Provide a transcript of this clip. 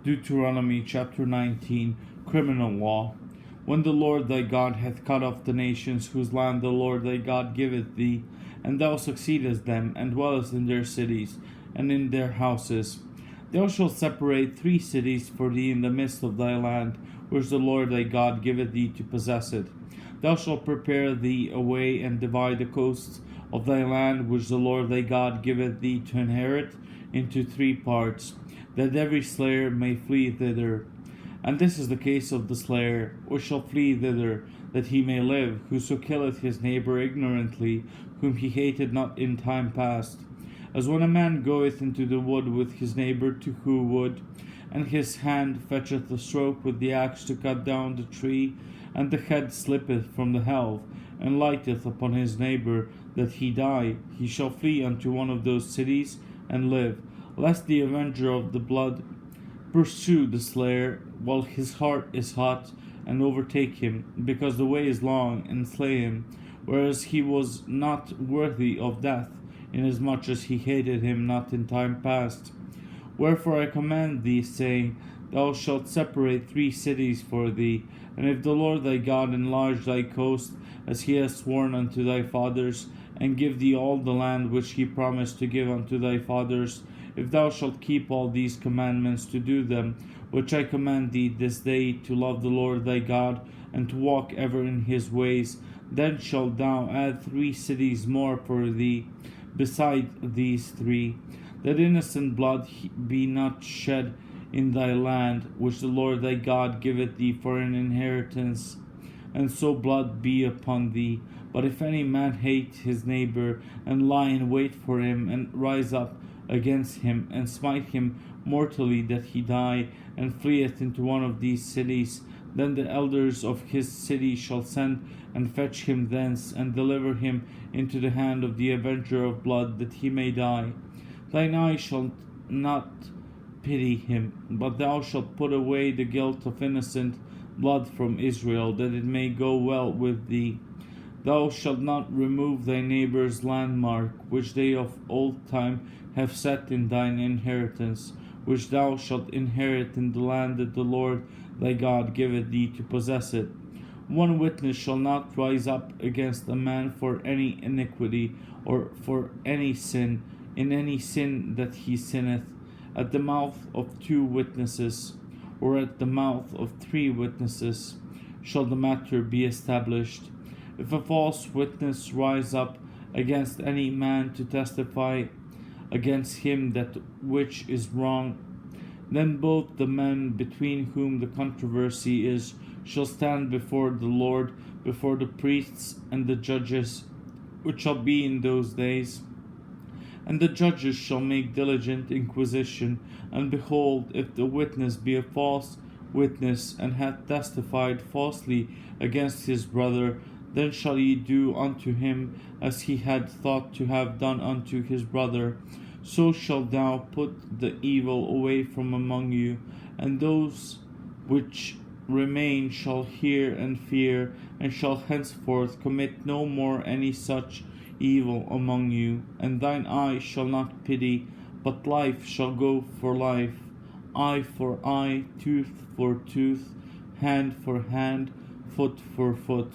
Deuteronomy chapter 19, Criminal Law. When the Lord thy God hath cut off the nations whose land the Lord thy God giveth thee, and thou succeedest them, and dwellest in their cities, and in their houses, thou shalt separate 3 cities for thee in the midst of thy land, which the Lord thy God giveth thee to possess it. Thou shalt prepare thee a way, and divide the coasts of thy land, which the Lord thy God giveth thee to inherit, into 3 parts, that every slayer may flee thither. And this is the case of the slayer, which shall flee thither, that he may live, whoso killeth his neighbour ignorantly, whom he hated not in time past. As when a man goeth into the wood with his neighbour to hew wood, and his hand fetcheth a stroke with the axe to cut down the tree, and the head slippeth from the helve, and lighteth upon his neighbour, that he die, he shall flee unto one of those cities, and live, lest the avenger of the blood pursue the slayer while his heart is hot, and overtake him, because the way is long, and slay him, whereas he was not worthy of death, inasmuch as he hated him not in time past. Wherefore I command thee, saying, Thou shalt separate 3 cities for thee, and if the Lord thy God enlarge thy coast, as he has sworn unto thy fathers, and give thee all the land which he promised to give unto thy fathers, if thou shalt keep all these commandments to do them, which I command thee this day, to love the Lord thy God, and to walk ever in his ways, then shalt thou add 3 cities more for thee, beside these 3, that innocent blood be not shed in thy land, which the Lord thy God giveth thee for an inheritance, and so blood be upon thee. But if any man hate his neighbour, and lie in wait for him, and rise up against him, and smite him mortally that he die, and fleeth into one of these cities, then the elders of his city shall send and fetch him thence, and deliver him into the hand of the avenger of blood, that he may die. Thine eye shall not pity him, but thou shalt put away the guilt of innocent blood from Israel, that it may go well with thee. Thou shalt not remove thy neighbour's landmark, which they of old time have set in thine inheritance, which thou shalt inherit in the land that the Lord thy God giveth thee to possess it. One witness shall not rise up against a man for any iniquity, or for any sin, in any sin that he sinneth. At the mouth of 2 witnesses, or at the mouth of 3 witnesses, shall the matter be established. If a false witness rise up against any man to testify against him that which is wrong, then both the men between whom the controversy is shall stand before the Lord, before the priests and the judges, which shall be in those days. And the judges shall make diligent inquisition, and behold, if the witness be a false witness, and hath testified falsely against his brother, then shall ye do unto him as he had thought to have done unto his brother. So shalt thou put the evil away from among you, and those which remain shall hear and fear, and shall henceforth commit no more any such evil among you. And thine eye shall not pity, but life shall go for life, eye for eye, tooth for tooth, hand for hand, foot for foot.